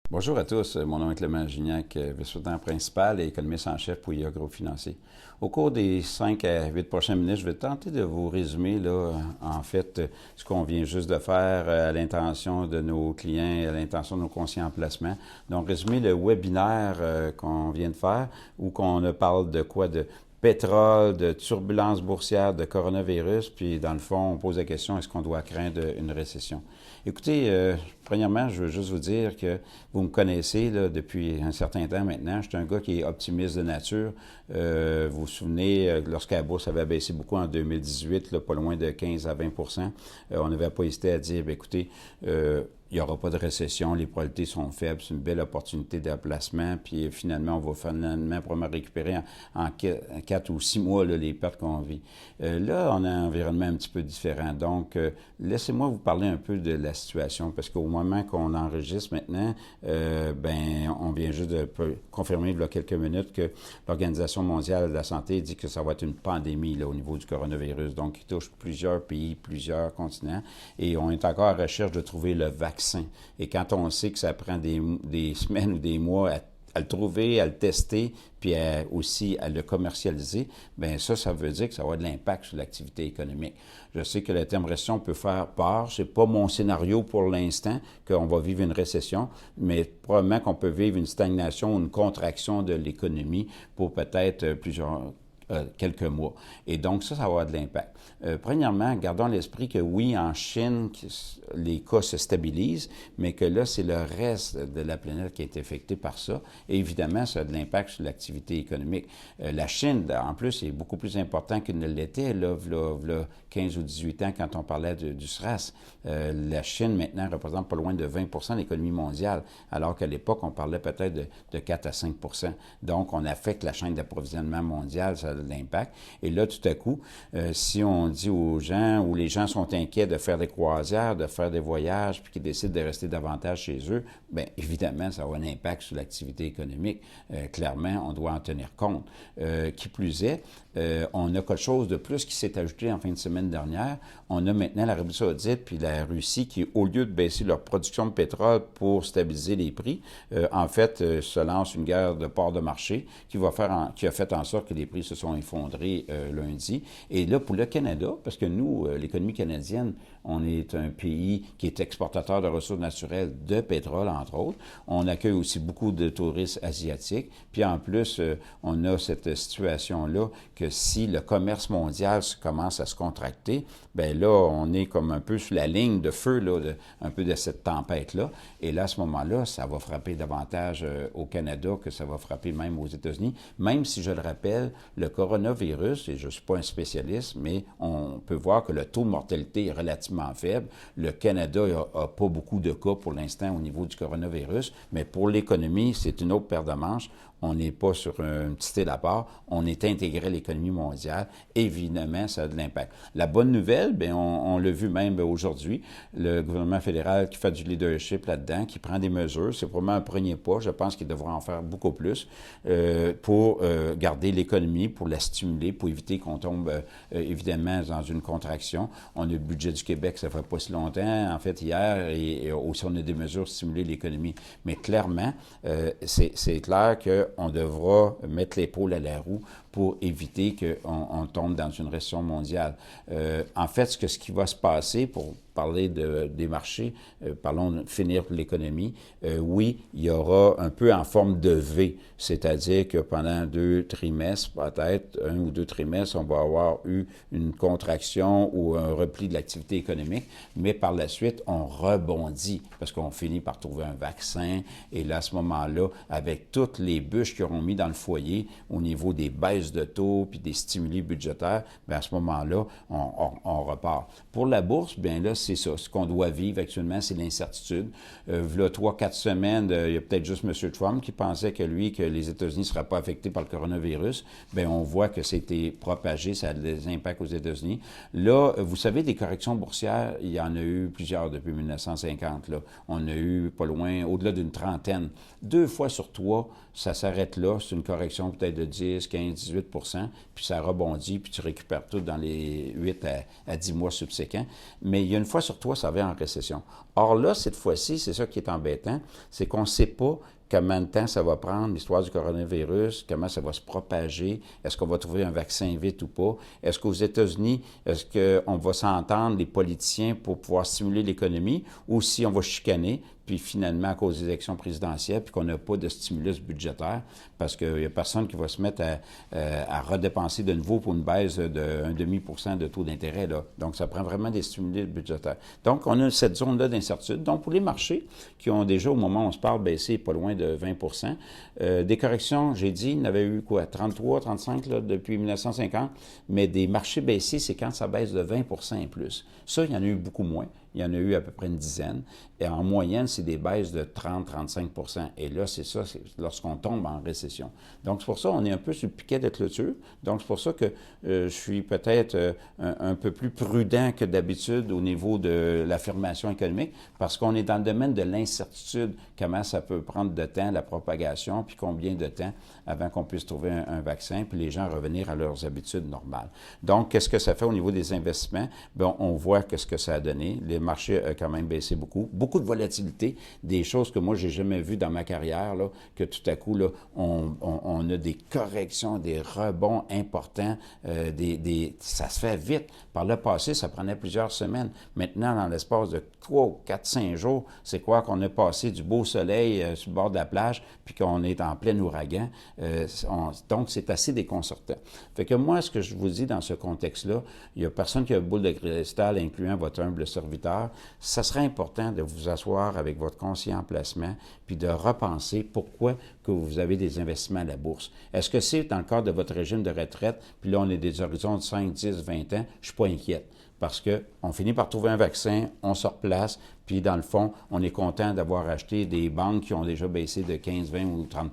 Bonjour à tous, mon nom est Clément Gignac, vice-président principal et économiste en chef pour IA Groupe Financier. Au cours des 5 à 8 prochaines minutes, je vais tenter de vous résumer ce qu'on vient juste de faire à l'intention de nos clients et à l'intention de nos conseillers en placement. Donc, résumer le webinaire qu'on vient de faire où on parle de quoi? De pétrole, de turbulences boursières, de coronavirus, puis dans le fond, on pose la question, est-ce qu'on doit craindre une récession? Écoutez, premièrement, je veux juste vous dire que vous me connaissez là, depuis un certain temps maintenant. Je suis un gars qui est optimiste de nature. Vous vous souvenez, lorsque la bourse avait baissé beaucoup en 2018, là, pas loin de 15 à 20 on n'avait pas hésité à dire, bien, écoutez, il n'y aura pas de récession, les probabilités sont faibles, c'est une belle opportunité de placement, puis finalement, on va finalement probablement récupérer en 4 ou 6 mois là, les pertes qu'on vit. Là, on a un environnement un petit peu différent. Donc, laissez-moi vous parler un peu de la situation, parce qu'au moment qu'on enregistre maintenant, on vient juste de confirmer il y a quelques minutes que l'Organisation mondiale de la santé dit que ça va être une pandémie là, au niveau du coronavirus, donc qui touche plusieurs pays, plusieurs continents, et on est encore à la recherche de trouver le vaccin. Et quand on sait que ça prend des semaines ou des mois à le trouver, à le tester, puis aussi à le commercialiser, bien ça veut dire que ça va avoir de l'impact sur l'activité économique. Je sais que le terme récession peut faire peur. C'est pas mon scénario pour l'instant qu'on va vivre une récession, mais probablement qu'on peut vivre une stagnation ou une contraction de l'économie pour peut-être quelques mois. Et donc, ça va avoir de l'impact. Premièrement, gardons à l'esprit que oui, en Chine, les cas se stabilisent, mais que là, c'est le reste de la planète qui est affecté par ça. Et évidemment, ça a de l'impact sur l'activité économique. La Chine, en plus, est beaucoup plus important qu'il ne l'était, là, 15 ou 18 ans, quand on parlait du SRAS. La Chine, maintenant, représente pas loin de 20 de l'économie mondiale, alors qu'à l'époque, on parlait peut-être de 4 à 5 Donc, on affecte la chaîne d'approvisionnement mondiale, ça a de l'impact. Et là, tout à coup, si on dit aux gens, ou les gens sont inquiets de faire des croisières, de faire des voyages, puis qu'ils décident de rester davantage chez eux, bien, évidemment, ça a un impact sur l'activité économique. Clairement, on doit en tenir compte. Qui plus est, on a quelque chose de plus qui s'est ajouté en fin de semaine dernière. On a maintenant l'Arabie saoudite puis la Russie qui, au lieu de baisser leur production de pétrole pour stabiliser les prix, se lance une guerre de part de marché qui a fait en sorte que les prix se sont effondrés lundi. Et là, pour le Canada, parce que nous, l'économie canadienne, on est un pays qui est exportateur de ressources naturelles, de pétrole, entre autres. On accueille aussi beaucoup de touristes asiatiques. Puis en plus, on a cette situation-là que si le commerce mondial commence à se contracter, bien là, on est comme un peu sur la ligne de feu, là, un peu de cette tempête-là. Et là, à ce moment-là, ça va frapper davantage au Canada que ça va frapper même aux États-Unis. Même si, je le rappelle, le coronavirus, et je ne suis pas un spécialiste, mais on peut voir que le taux de mortalité est relativement faible. Le Canada n'a pas beaucoup de cas pour l'instant au niveau du coronavirus, mais pour l'économie, c'est une autre paire de manches. On n'est pas sur un petit île à part, on est intégré à l'économie mondiale. Évidemment, ça a de l'impact. La bonne nouvelle, bien, on l'a vu même aujourd'hui, le gouvernement fédéral qui fait du leadership là-dedans, qui prend des mesures, c'est probablement un premier pas. Je pense qu'il devra en faire beaucoup plus pour garder l'économie, pour la stimuler, pour éviter qu'on tombe évidemment dans une contraction. On a le budget du Québec, ça fait pas si longtemps, en fait hier, et aussi on a des mesures pour stimuler l'économie. Mais clairement, c'est clair qu'on devra mettre l'épaule à la roue pour éviter qu'on tombe dans une récession mondiale. En fait, ce qui va se passer, pour parler des marchés, parlons de finir pour l'économie, oui, il y aura un peu en forme de V, c'est-à-dire que pendant 2 trimestres, peut-être 1 ou 2 trimestres, on va avoir eu une contraction ou un repli de l'activité économique, mais par la suite, on rebondit parce qu'on finit par trouver un vaccin et là, à ce moment-là, avec toutes les bûches qu'ils auront mis dans le foyer au niveau des baisses de taux puis des stimuli budgétaires, bien à ce moment-là, on repart. Pour la bourse, bien là, c'est ça. Ce qu'on doit vivre actuellement, c'est l'incertitude. Là, 3-4 semaines, il y a peut-être juste M. Trump qui pensait que les États-Unis ne seraient pas affectés par le coronavirus. Bien, on voit que c'était propagé, ça a des impacts aux États-Unis. Là, vous savez, des corrections boursières, il y en a eu plusieurs depuis 1950. Là. On a eu pas loin, au-delà d'une trentaine. 2 fois sur 3, ça s'arrête là. C'est une correction peut-être de 10, 15, 18 puis ça rebondit, puis tu récupères tout dans les 8 à 10 mois subséquents. Mais il y a une fois sur trois, ça va en récession. Or là, cette fois-ci, c'est ça qui est embêtant, c'est qu'on ne sait pas combien de temps ça va prendre, l'histoire du coronavirus, comment ça va se propager, est-ce qu'on va trouver un vaccin vite ou pas, est-ce qu'aux États-Unis, est-ce qu'on va s'entendre, les politiciens, pour pouvoir stimuler l'économie, ou si on va chicaner, puis finalement, à cause des élections présidentielles, puis qu'on n'a pas de stimulus budgétaire, parce qu'il n'y a personne qui va se mettre à redépenser de nouveau pour une baisse de 0,5% de taux d'intérêt, là. Donc, ça prend vraiment des stimulus budgétaires. Donc, on a cette zone-là d'incertitude. Donc, pour les marchés qui ont déjà, au moment où on se parle, baissé pas loin de 20 des corrections, j'ai dit, il y en avait eu quoi, 33, 35 là, depuis 1950, mais des marchés baissiers, c'est quand ça baisse de 20 et plus. Ça, il y en a eu beaucoup moins. Il y en a eu à peu près une dizaine. Et en moyenne, c'est des baisses de 30-35 Et là, c'est ça, c'est lorsqu'on tombe en récession. Donc, c'est pour ça qu'on est un peu sur le piquet de clôture. Donc, c'est pour ça que je suis peut-être un peu plus prudent que d'habitude au niveau de l'affirmation économique, parce qu'on est dans le domaine de l'incertitude, comment ça peut prendre de temps, la propagation, puis combien de temps avant qu'on puisse trouver un vaccin, puis les gens revenir à leurs habitudes normales. Donc, qu'est-ce que ça fait au niveau des investissements? Bien, on voit qu'est-ce que ça a donné. Les marchés ont quand même baissé beaucoup. Beaucoup de volatilité, des choses que moi, j'ai jamais vues dans ma carrière, là, que tout à coup, là, on a des corrections, des rebonds importants, ça se fait vite. Par le passé, ça prenait plusieurs semaines. Maintenant, dans l'espace de 3, 4, 5 jours, c'est quoi qu'on a passé du beau soleil sur le bord de la plage, puis qu'on est en plein ouragan. Donc, c'est assez déconcertant. Fait que moi, ce que je vous dis dans ce contexte-là, il n'y a personne qui a une boule de cristal, incluant votre humble serviteur. Ça serait important de vous asseoir avec votre conseiller en placement, puis de repenser pourquoi que vous avez des investissements à la bourse. Est-ce que c'est dans le cadre de votre régime de retraite, puis là, on est des horizons de 5, 10, 20 ans, je ne suis pas inquiète. Parce qu'on finit par trouver un vaccin, on se replace, puis dans le fond, on est content d'avoir acheté des banques qui ont déjà baissé de 15, 20 ou 30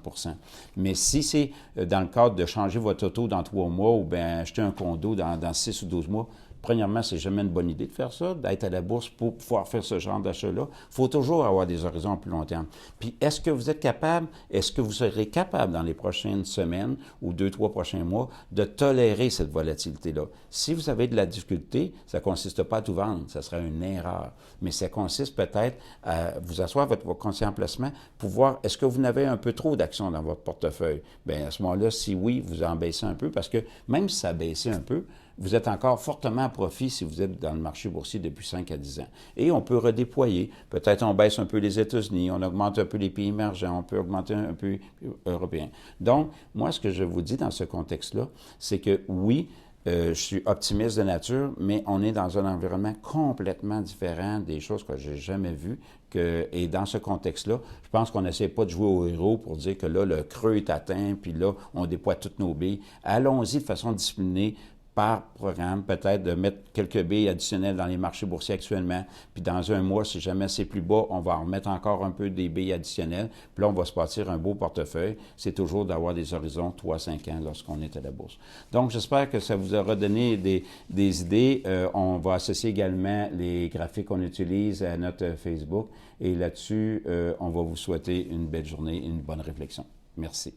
Mais si c'est dans le cadre de changer votre auto dans 3 mois ou bien acheter un condo dans 6 ou 12 mois, premièrement, c'est jamais une bonne idée de faire ça, d'être à la bourse pour pouvoir faire ce genre d'achat-là. Il faut toujours avoir des horizons à plus long terme. Puis, est-ce que vous êtes capable, est-ce que vous serez capable dans les prochaines semaines ou 2, 3 prochains mois de tolérer cette volatilité-là? Si vous avez de la difficulté, ça ne consiste pas à tout vendre, ça serait une erreur. Mais ça consiste peut-être à vous asseoir votre conseiller en placement pour voir, est-ce que vous n'avez un peu trop d'actions dans votre portefeuille? Bien, à ce moment-là, si oui, vous en baissez un peu, parce que même si ça a baissé un peu, vous êtes encore fortement à profit si vous êtes dans le marché boursier depuis 5 à 10 ans. Et on peut redéployer. Peut-être on baisse un peu les États-Unis, on augmente un peu les pays émergents, on peut augmenter un peu européens. Donc, moi, ce que je vous dis dans ce contexte-là, c'est que oui, je suis optimiste de nature, mais on est dans un environnement complètement différent des choses que j'ai jamais vues. Et dans ce contexte-là, je pense qu'on n'essaie pas de jouer au héros pour dire que là, le creux est atteint, puis là, on déploie toutes nos billes. Allons-y de façon disciplinée, par programme, peut-être de mettre quelques billes additionnelles dans les marchés boursiers actuellement, puis dans un mois, si jamais c'est plus bas, on va en remettre encore un peu des billes additionnelles, puis là, on va se bâtir un beau portefeuille. C'est toujours d'avoir des horizons 3-5 ans lorsqu'on est à la bourse. Donc, j'espère que ça vous aura donné des idées. On va associer également les graphiques qu'on utilise à notre Facebook, et là-dessus, on va vous souhaiter une belle journée et une bonne réflexion. Merci.